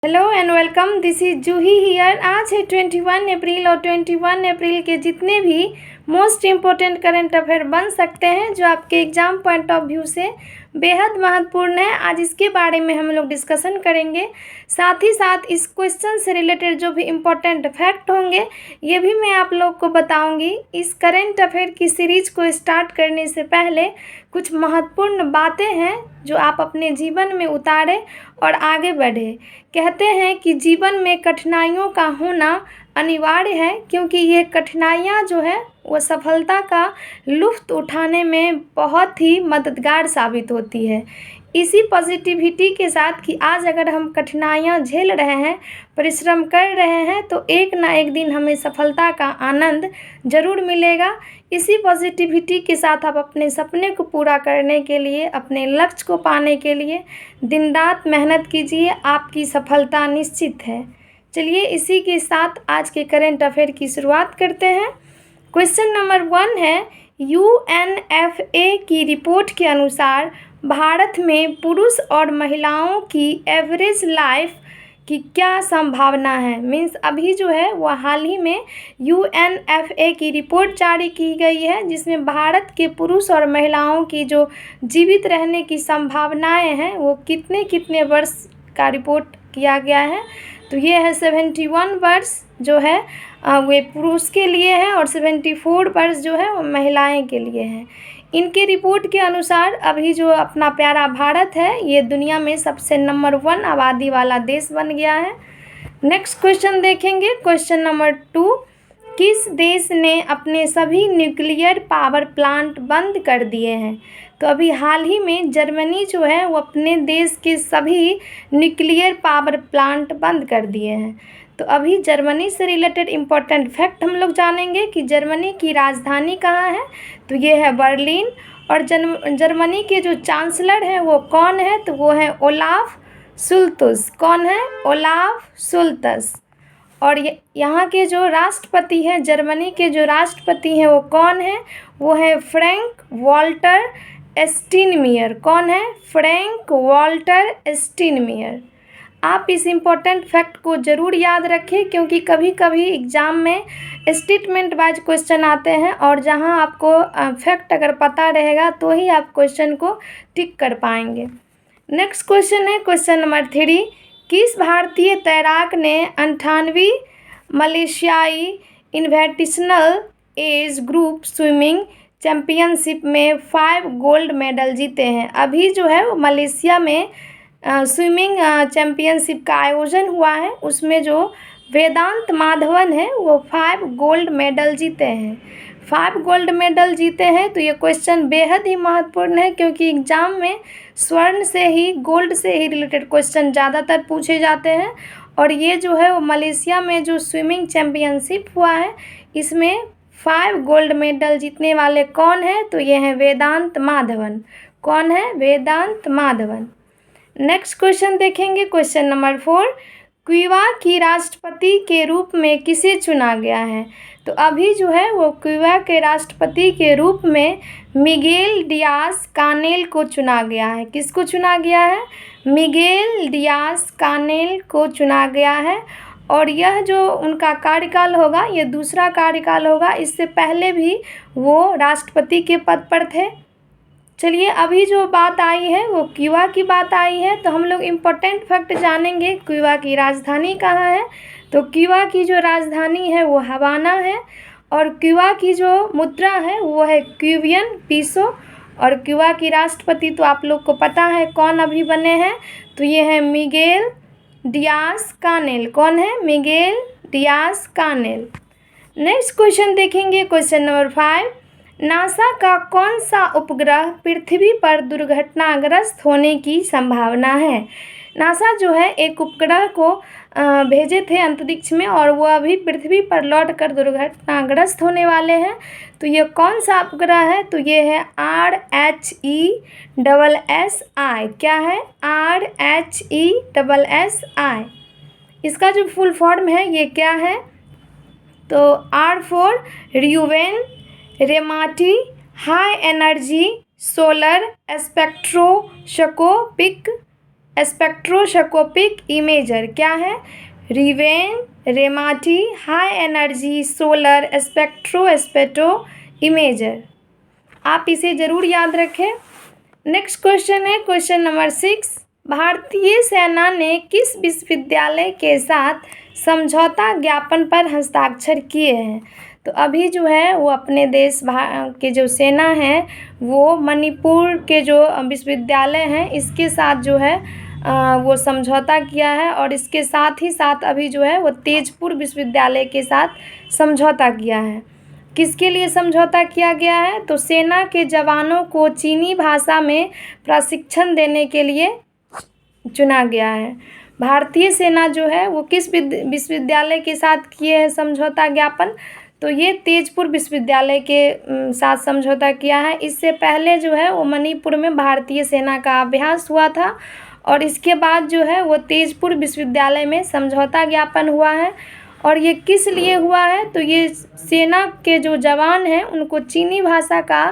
Hello and welcome, this is Juhi here. आज है 21 अप्रैल और 21 अप्रैल के जितने भी मोस्ट इम्पोर्टेंट करंट अफेयर बन सकते हैं जो आपके एग्ज़ाम पॉइंट ऑफ व्यू से बेहद महत्वपूर्ण है, आज इसके बारे में हम लोग डिस्कशन करेंगे। साथ ही साथ इस क्वेश्चन से रिलेटेड जो भी इम्पोर्टेंट फैक्ट होंगे ये भी मैं आप लोग को बताऊंगी। इस करंट अफेयर की सीरीज़ को स्टार्ट करने से पहले कुछ महत्वपूर्ण बातें हैं जो आप अपने जीवन में उतारें और आगे बढ़े। कहते हैं कि जीवन में कठिनाइयों का होना अनिवार्य है, क्योंकि ये कठिनाइयाँ जो है वो सफलता का लुत्फ़ उठाने में बहुत ही मददगार साबित होती है। इसी पॉजिटिविटी के साथ कि आज अगर हम कठिनाइयाँ झेल रहे हैं, परिश्रम कर रहे हैं, तो एक ना एक दिन हमें सफलता का आनंद ज़रूर मिलेगा। इसी पॉजिटिविटी के साथ आप अपने सपने को पूरा करने के लिए, अपने लक्ष्य को पाने के लिए दिन रात मेहनत कीजिए, आपकी सफलता निश्चित है। चलिए इसी के साथ आज के करंट अफेयर की शुरुआत करते हैं। क्वेश्चन नंबर 1 है, UNFA की रिपोर्ट के अनुसार भारत में पुरुष और महिलाओं की एवरेज लाइफ की क्या संभावना है। मीन्स अभी जो है वो हाल ही में UNFA की रिपोर्ट जारी की गई है, जिसमें भारत के पुरुष और महिलाओं की जो जीवित रहने की संभावनाएं हैं वो कितने कितने वर्ष का रिपोर्ट किया गया है। तो ये है 71 वर्ष जो है वे पुरुष के लिए है और 74 वर्ष जो है वो महिलाएं के लिए है। इनके रिपोर्ट के अनुसार अभी जो अपना प्यारा भारत है ये दुनिया में सबसे नंबर 1 आबादी वाला देश बन गया है। नेक्स्ट क्वेश्चन देखेंगे। क्वेश्चन नंबर 2, किस देश ने अपने सभी न्यूक्लियर पावर प्लांट बंद कर दिए हैं। तो अभी हाल ही में जर्मनी जो है वो अपने देश के सभी न्यूक्लियर पावर प्लांट बंद कर दिए हैं। तो अभी जर्मनी से रिलेटेड इम्पोर्टेंट फैक्ट हम लोग जानेंगे कि जर्मनी की राजधानी कहाँ है। तो ये है बर्लिन। और जर्मनी के जो चांसलर हैं वो कौन है, तो वो है ओलाफ शुल्त्ज़। कौन है? ओलाफ शुल्त्ज़। और यहाँ के जो राष्ट्रपति हैं, जर्मनी के जो राष्ट्रपति हैं वो कौन है, वो है फ्रैंक वॉल्टर स्टाइनमायर। कौन है? Frank Walter Steinmeier. आप इस इम्पोर्टेंट फैक्ट को ज़रूर याद रखें, क्योंकि कभी कभी एग्ज़ाम में स्टेटमेंट वाइज क्वेश्चन आते हैं और जहां आपको फैक्ट अगर पता रहेगा तो ही आप क्वेश्चन को टिक कर पाएंगे। नेक्स्ट क्वेश्चन है क्वेश्चन नंबर 3, किस भारतीय तैराक ने 98वीं मलेशियाई invitational age group swimming championship में 5 गोल्ड मेडल जीते हैं। अभी जो है वो मलेशिया में स्विमिंग चैम्पियनशिप का आयोजन हुआ है, उसमें जो वेदांत माधवन है वो 5 गोल्ड मेडल जीते हैं। 5 गोल्ड मेडल जीते हैं। तो ये क्वेश्चन बेहद ही महत्वपूर्ण है, क्योंकि एग्ज़ाम में स्वर्ण से ही, गोल्ड से ही रिलेटेड क्वेश्चन ज़्यादातर पूछे जाते हैं। और ये जो है वो मलेशिया में जो स्विमिंग चैम्पियनशिप हुआ है इसमें 5 गोल्ड मेडल जीतने वाले कौन है, तो ये है वेदांत माधवन। कौन है? वेदांत माधवन। नेक्स्ट क्वेश्चन देखेंगे। क्वेश्चन नंबर 4, क्यूबा की राष्ट्रपति के रूप में किसे चुना गया है। तो अभी जो है वो क्यूबा के राष्ट्रपति के रूप में मिगेल डियाज कानेल को चुना गया है। किसको चुना गया है? मिगेल डियाज कानेल को चुना गया है। और यह जो उनका कार्यकाल होगा ये दूसरा कार्यकाल होगा, इससे पहले भी वो राष्ट्रपति के पद पर थे। चलिए अभी जो बात आई है वो क्यूबा की बात आई है, तो हम लोग इम्पोर्टेंट फैक्ट जानेंगे। क्यूबा की राजधानी कहाँ है। तो क्यूबा की जो राजधानी है वो हवाना है। और क्यूबा की जो मुद्रा है वो है क्यूबियन पीसो। और क्यूबा की राष्ट्रपति तो आप लोग को पता है कौन अभी बने हैं, तो ये है मिगेल डियाज कानेल। कौन है? Miguel Diaz Canel. Next question देखेंगे। क्वेश्चन नंबर 5, नासा का कौन सा उपग्रह पृथ्वी पर दुर्घटनाग्रस्त होने की संभावना है। नासा जो है एक उपग्रह को भेजे थे अंतरिक्ष में और वो अभी पृथ्वी पर लौटकर दुर्घटनाग्रस्त होने वाले हैं। तो ये कौन सा उपग्रह है, तो ये है RHESSI। क्या है? RHESSI। इसका जो फुल फॉर्म है ये क्या है, तो R for Reuven Ramaty high energy solar spectroscopic spectroscopic imager क्या है? Reuven, Ramaty, high energy solar spectro imager. आप इसे ज़रूर याद रखें। नेक्स्ट क्वेश्चन है क्वेश्चन नंबर 6। भारतीय सेना ने किस विश्वविद्यालय के साथ समझौता ज्ञापन पर हस्ताक्षर किए हैं? तो अभी जो है वो अपने देश के जो सेना है वो मणिपुर के जो विश्वविद्यालय हैं इसके साथ जो है वो समझौता किया है, और इसके साथ ही साथ अभी जो है वो तेजपुर विश्वविद्यालय के साथ समझौता किया है। किसके लिए समझौता किया गया है? तो सेना के जवानों को चीनी भाषा में प्रशिक्षण देने के लिए चुना गया है। भारतीय सेना जो है वो किस विश्वविद्यालय के साथ किए हैं समझौता ज्ञापन? तो ये तेजपुर विश्वविद्यालय के साथ समझौता किया है। इससे पहले जो है वो मणिपुर में भारतीय सेना का अभ्यास हुआ था, और इसके बाद जो है वो तेजपुर विश्वविद्यालय में समझौता ज्ञापन हुआ है। और ये किस लिए हुआ है? तो ये सेना के जो जवान हैं उनको चीनी भाषा का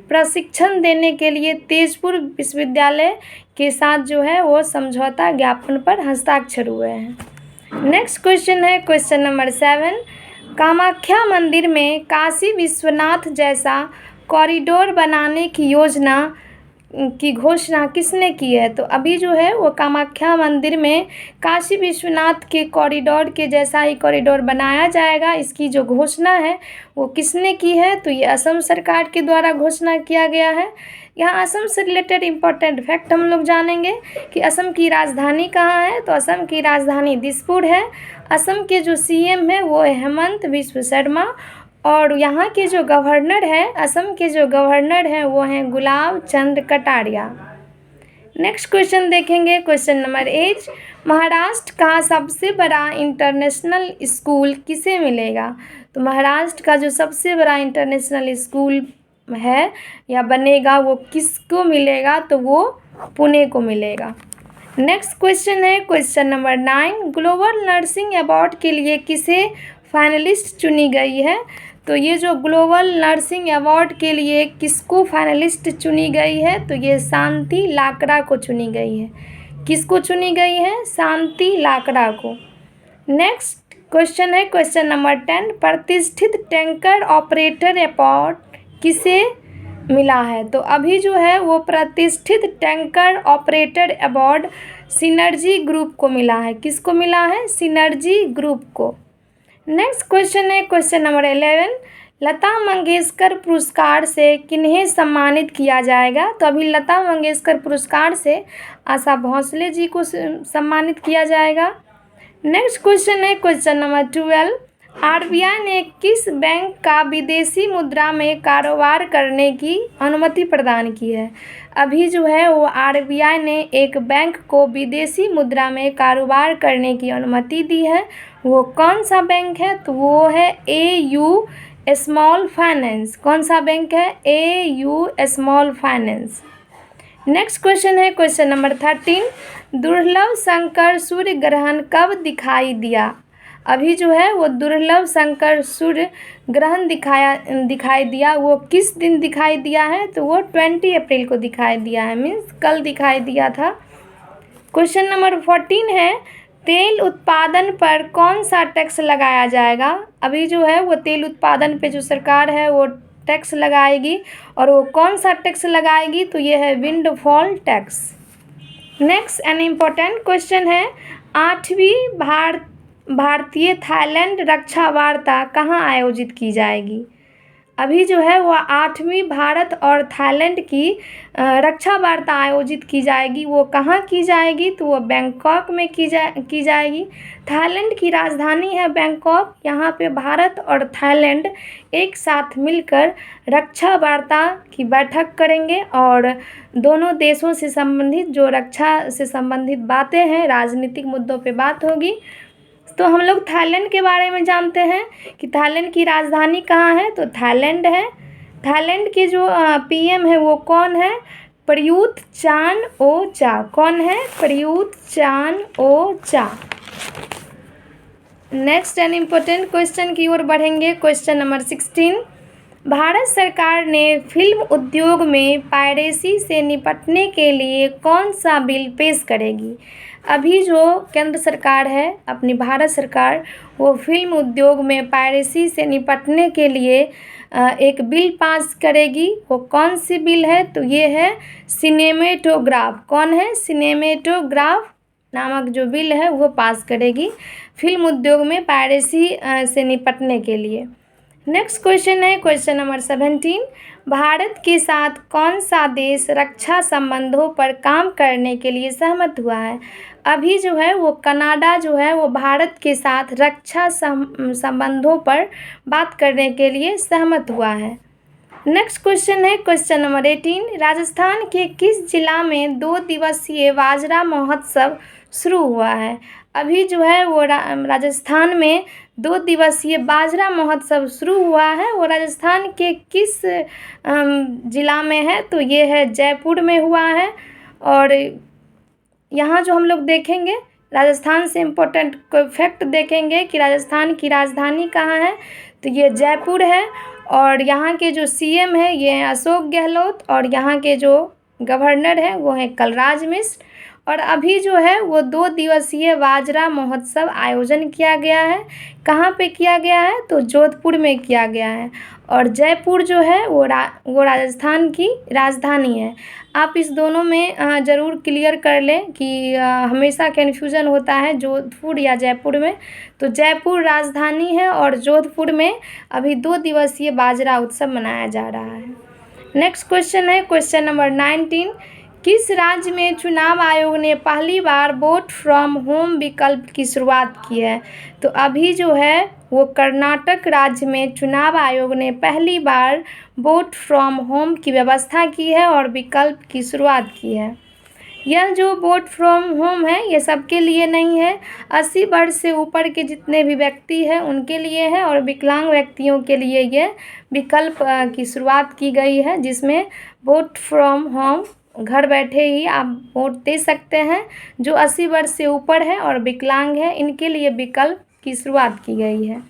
प्रशिक्षण देने के लिए तेजपुर विश्वविद्यालय के साथ जो है वो समझौता ज्ञापन पर हस्ताक्षर हुए हैं। नेक्स्ट क्वेश्चन है क्वेश्चन नंबर 7। कामाख्या मंदिर में काशी विश्वनाथ जैसा कॉरिडोर बनाने की योजना की घोषणा किसने की है? तो अभी जो है वो कामाख्या मंदिर में काशी विश्वनाथ के कॉरिडोर के जैसा ही कॉरिडोर बनाया जाएगा, इसकी जो घोषणा है वो किसने की है? तो ये असम सरकार के द्वारा घोषणा किया गया है। यहाँ असम से रिलेटेड इम्पोर्टेंट फैक्ट हम लोग जानेंगे कि असम की राजधानी कहाँ है? तो असम की राजधानी दिसपुर है। असम के जो सीएम है वो है हेमंत बिस्व शर्मा, और यहाँ के जो गवर्नर है असम के जो गवर्नर हैं वो हैं गुलाब चंद कटारिया। नेक्स्ट क्वेश्चन देखेंगे क्वेश्चन नंबर 8। महाराष्ट्र का सबसे बड़ा इंटरनेशनल स्कूल किसे मिलेगा? तो महाराष्ट्र का जो सबसे बड़ा इंटरनेशनल स्कूल है या बनेगा वो किसको मिलेगा? तो वो पुणे को मिलेगा। नेक्स्ट क्वेश्चन है question number 9। Global nursing award के लिए किसे फाइनलिस्ट चुनी गई है? तो ये जो ग्लोबल नर्सिंग अवार्ड के लिए किसको फाइनलिस्ट चुनी गई है? तो ये शांति लाकड़ा को चुनी गई है। किसको चुनी गई है? शांति लाकड़ा को। नेक्स्ट क्वेश्चन है क्वेश्चन नंबर 10। प्रतिष्ठित टैंकर ऑपरेटर अवार्ड किसे मिला है? तो अभी जो है वो प्रतिष्ठित tanker operator award synergy group को मिला है। किसको मिला है? सिनर्जी ग्रुप को। नेक्स्ट क्वेश्चन है क्वेश्चन नंबर 11। लता मंगेशकर पुरस्कार से किन्हें सम्मानित किया जाएगा? तो अभी लता मंगेशकर पुरस्कार से आशा भोसले जी को सम्मानित किया जाएगा। नेक्स्ट क्वेश्चन है क्वेश्चन नंबर 12। आरबीआई ने किस बैंक का विदेशी मुद्रा में कारोबार करने की अनुमति प्रदान की है? अभी जो है वो आरबीआई ने एक बैंक को विदेशी मुद्रा में कारोबार करने की अनुमति दी है। वो कौन सा बैंक है? तो वो है एयू स्मॉल फाइनेंस। कौन सा बैंक है? AU small finance. Next question है क्वेश्चन नंबर 13। दुर्लभ शंकर सूर्य ग्रहण कब दिखाई दिया? अभी जो है वो दुर्लभ शंकर सूर्य ग्रहण दिखाई दिया, वो किस दिन दिखाई दिया है? तो वो 20 अप्रैल को दिखाई दिया है, मीन्स कल दिखाई दिया था। क्वेश्चन नंबर 14 है तेल उत्पादन पर कौन सा टैक्स लगाया जाएगा? अभी जो है वो तेल उत्पादन पे जो सरकार है वो टैक्स लगाएगी, और वो कौन सा टैक्स लगाएगी? तो ये है windfall tax. Next an important question है 8वीं भारतीय थाईलैंड रक्षा वार्ता कहाँ आयोजित की जाएगी? अभी जो है वो 8वीं भारत और थाईलैंड की रक्षा वार्ता आयोजित की जाएगी। वो कहाँ की जाएगी? तो वो बैंकॉक में की जाएगी। थाईलैंड की राजधानी है बैंकॉक। यहाँ पे भारत और थाईलैंड एक साथ मिलकर रक्षा वार्ता की बैठक करेंगे, और दोनों देशों से संबंधित जो रक्षा से संबंधित बातें हैं, राजनीतिक मुद्दों पे बात होगी। तो हम लोग थाईलैंड के बारे में जानते हैं कि थाईलैंड की राजधानी कहाँ है? तो थाईलैंड है। थाईलैंड के जो पीएम है वो कौन है? प्रयुत चान ओ चा। कौन है? प्रयुत चान ओ चा। नेक्स्ट एन इम्पोर्टेंट क्वेश्चन की ओर बढ़ेंगे क्वेश्चन नंबर 16। भारत सरकार ने फिल्म उद्योग में पायरेसी से निपटने के लिए कौन सा बिल पेश करेगी? अभी जो केंद्र सरकार है अपनी भारत सरकार, वो फिल्म उद्योग में पायरेसी से निपटने के लिए एक बिल पास करेगी। वो कौन सी बिल है? तो ये है सिनेमेटोग्राफ। कौन है? सिनेमेटोग्राफ नामक जो बिल है वो पास करेगी फिल्म उद्योग में पायरेसी से निपटने के लिए। नेक्स्ट क्वेश्चन है क्वेश्चन नंबर 17। भारत के साथ कौन सा देश रक्षा संबंधों पर काम करने के लिए सहमत हुआ है? अभी जो है वो कनाडा जो है वो भारत के साथ रक्षा संबंधों पर बात करने के लिए सहमत हुआ है। नेक्स्ट क्वेश्चन है क्वेश्चन नंबर 18। राजस्थान के किस जिला में 2 दिवसीय बाजरा महोत्सव शुरू हुआ है? अभी जो है वो राजस्थान में 2 दिवसीय बाजरा महोत्सव शुरू हुआ है। वो राजस्थान के किस जिला में है? तो ये है जयपुर में हुआ है। और यहाँ जो हम लोग देखेंगे राजस्थान से इम्पोर्टेंट कोई फैक्ट देखेंगे कि राजस्थान की राजधानी कहाँ है, तो ये जयपुर है। और यहाँ के जो सीएम है ये हैं अशोक गहलोत, और यहाँ के जो गवर्नर हैं वो हैं कलराज मिश्र। और अभी जो है वो 2 दिवसीय बाजरा महोत्सव आयोजन किया गया है। कहाँ पे किया गया है? तो जोधपुर में किया गया है। और जयपुर जो है वो राजस्थान की राजधानी है। आप इस दोनों में ज़रूर क्लियर कर लें कि हमेशा कन्फ्यूज़न होता है जोधपुर या जयपुर में। तो जयपुर राजधानी है और जोधपुर में अभी 2 दिवसीय बाजरा उत्सव मनाया जा रहा है। नेक्स्ट क्वेश्चन है क्वेश्चन नंबर 19। किस राज्य में चुनाव आयोग ने पहली बार वोट फ्रॉम होम विकल्प की शुरुआत की है? तो अभी जो है वो कर्नाटक राज्य में चुनाव आयोग ने पहली बार वोट फ्रॉम होम की व्यवस्था की है और विकल्प की शुरुआत की है। यह जो वोट फ्रॉम होम है ये सबके लिए नहीं है, 80 वर्ष से ऊपर के जितने भी व्यक्ति हैं उनके लिए है। और विकलांग व्यक्तियों के लिए ये विकल्प की शुरुआत की गई है, जिसमें वोट फ्रॉम होम घर बैठे ही आप वोट दे सकते हैं। जो 80 वर्ष से ऊपर है और विकलांग है इनके लिए विकल्प की शुरुआत की गई है।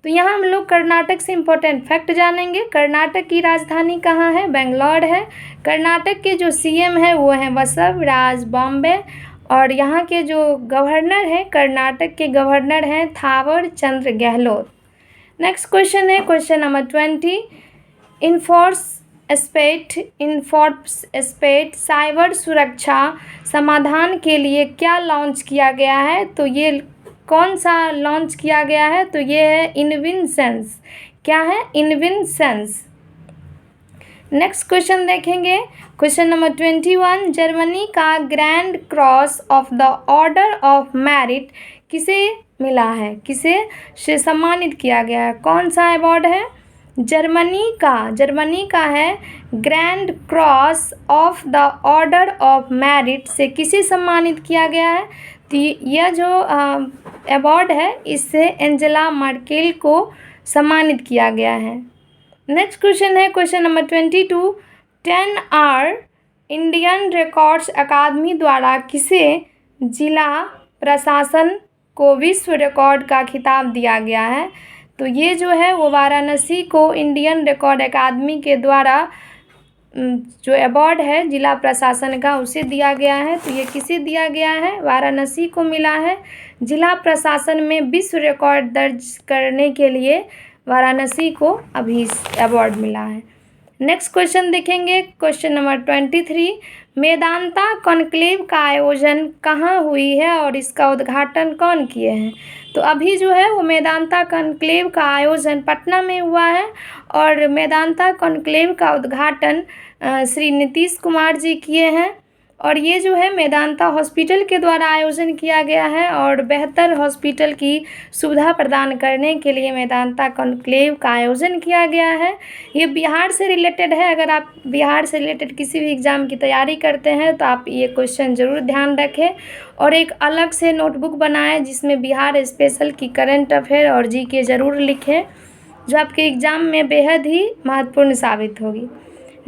तो यहाँ हम लोग कर्नाटक से इम्पोर्टेंट फैक्ट जानेंगे। कर्नाटक की राजधानी कहाँ है? बेंगलोर है। कर्नाटक के जो सीएम है वो हैं बसवराज बॉम्बे। और यहाँ के जो गवर्नर हैं कर्नाटक के गवर्नर हैं थावर चंद्र गहलोत। नेक्स्ट क्वेश्चन है क्वेश्चन नंबर 20। इन्फोस्पेट साइबर सुरक्षा समाधान के लिए क्या लॉन्च किया गया है? तो ये कौन सा लॉन्च किया गया है? तो ये है इनविनसेंस। क्या है? इनविनसेंस। नेक्स्ट क्वेश्चन देखेंगे क्वेश्चन नंबर 21। जर्मनी का grand cross of the order of merit किसे मिला है? किसे से सम्मानित किया गया है? कौन सा अवार्ड है? जर्मनी का है grand cross of the order of merit से किसे सम्मानित किया गया है? तो यह जो अवार्ड है इससे एंजेला मर्केल को सम्मानित किया गया है। नेक्स्ट क्वेश्चन है question number 22। 10R Indian records अकादमी द्वारा किसे जिला प्रशासन को विश्व रिकॉर्ड का खिताब दिया गया है? तो ये जो है वो वाराणसी को इंडियन रिकॉर्ड अकादमी के द्वारा जो अवार्ड है जिला प्रशासन का उसे दिया गया है। तो ये किसे दिया गया है? वाराणसी को मिला है। जिला प्रशासन में विश्व रिकॉर्ड दर्ज करने के लिए वाराणसी को अभी अवार्ड मिला है। नेक्स्ट क्वेश्चन देखेंगे क्वेश्चन नंबर 23। मेदांता कॉन्क्लेव का आयोजन कहाँ हुई है और इसका उद्घाटन कौन किए हैं? तो अभी जो है वो मेदांता कॉन्क्लेव का आयोजन पटना में हुआ है और मेदांता कॉन्क्लेव का उद्घाटन श्री नीतीश कुमार जी किए हैं। और ये जो है मेदांता हॉस्पिटल के द्वारा आयोजन किया गया है और बेहतर हॉस्पिटल की सुविधा प्रदान करने के लिए मेदांता कॉन्क्लेव का आयोजन किया गया है। ये बिहार से रिलेटेड है। अगर आप बिहार से रिलेटेड किसी भी एग्ज़ाम की तैयारी करते हैं तो आप ये क्वेश्चन ज़रूर ध्यान रखें और एक अलग से नोटबुक बनाएं जिसमें बिहार स्पेशल की करंट अफेयर और जीके ज़रूर लिखें, जो आपके एग्ज़ाम में बेहद ही महत्वपूर्ण साबित होगी।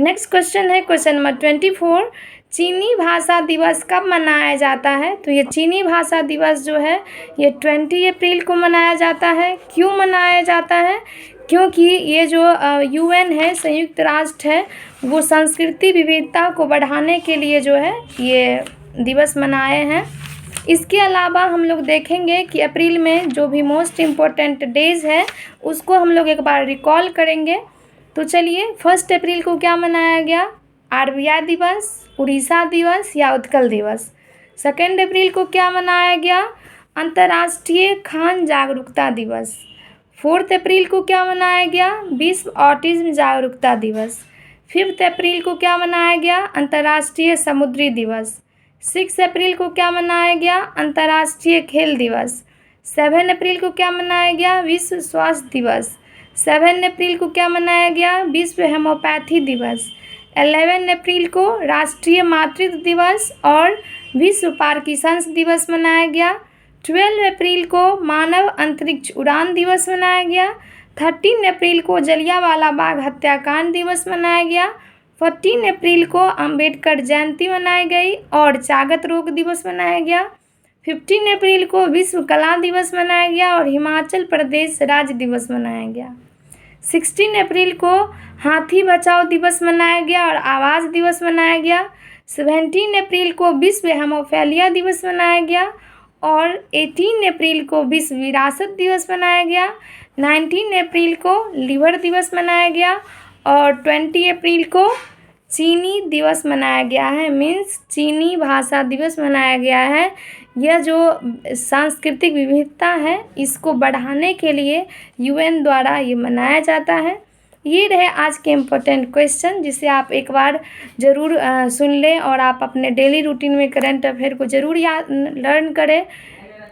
नेक्स्ट क्वेश्चन है क्वेश्चन नंबर 24। चीनी भाषा दिवस कब मनाया जाता है? तो ये चीनी भाषा दिवस जो है ये 20 अप्रैल को मनाया जाता है। क्यों मनाया जाता है? क्योंकि ये जो UN है, संयुक्त राष्ट्र है, वो संस्कृति विविधता को बढ़ाने के लिए जो है ये दिवस मनाए हैं। इसके अलावा हम लोग देखेंगे कि अप्रैल में जो भी मोस्ट इम्पोर्टेंट डेज है उसको हम लोग एक बार रिकॉल करेंगे। तो चलिए, 1 अप्रैल को क्या मनाया गया? आरबीआई दिवस, उड़ीसा दिवस या उत्कल दिवस। 2 अप्रैल को क्या मनाया गया? अंतर्राष्ट्रीय खान जागरूकता दिवस। 4 अप्रैल को क्या मनाया गया? विश्व ऑटिज्म जागरूकता दिवस। 5 अप्रैल को क्या मनाया गया? अंतर्राष्ट्रीय समुद्री दिवस। 6 अप्रैल को क्या मनाया गया? अंतर्राष्ट्रीय खेल दिवस। 7 अप्रैल को क्या मनाया गया? विश्व स्वास्थ्य दिवस। 7 अप्रैल को क्या मनाया गया? विश्व होम्योपैथी दिवस। 11 अप्रैल को राष्ट्रीय मातृत्व दिवस और विश्व पार्किंसंस दिवस मनाया गया। 12 अप्रैल को मानव अंतरिक्ष उड़ान दिवस मनाया गया। 13 अप्रैल को जलियांवाला बाग हत्याकांड दिवस मनाया गया। 14 अप्रैल को अंबेडकर जयंती मनाई गई और चागत रोग दिवस मनाया गया। 15 अप्रैल को विश्व कला दिवस मनाया गया और हिमाचल प्रदेश राज्य दिवस मनाया गया। 16 अप्रैल को हाथी बचाओ दिवस मनाया गया और आवाज़ दिवस मनाया गया। 17 अप्रैल को विश्व हेमोफीलिया दिवस मनाया गया और 18 अप्रैल को विश्व विरासत दिवस मनाया गया। 19 अप्रैल को लिवर दिवस मनाया गया और 20 अप्रैल को चीनी दिवस मनाया गया है, मीन्स चीनी भाषा दिवस मनाया गया है। यह जो सांस्कृतिक विविधता है इसको बढ़ाने के लिए UN द्वारा ये मनाया जाता है। ये रहे आज के इम्पोर्टेंट क्वेश्चन, जिसे आप एक बार ज़रूर सुन लें और आप अपने डेली रूटीन में करंट अफेयर को ज़रूर लर्न करें।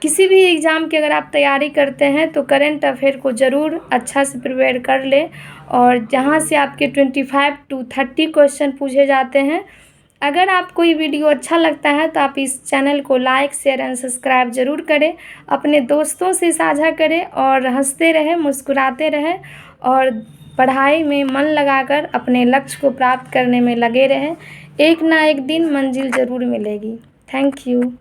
किसी भी एग्ज़ाम की अगर आप तैयारी करते हैं तो करंट अफेयर को ज़रूर अच्छा से प्रिपेयर कर लें और जहाँ से आपके 25 to 30 क्वेश्चन पूछे जाते हैं। अगर आपको ये वीडियो अच्छा लगता है तो आप इस चैनल को लाइक, शेयर एंड सब्सक्राइब ज़रूर करें, अपने दोस्तों से साझा करें और हंसते रहें, मुस्कुराते रहें और पढ़ाई में मन लगाकर अपने लक्ष्य को प्राप्त करने में लगे रहें। एक ना एक दिन मंजिल ज़रूर मिलेगी। Thank you.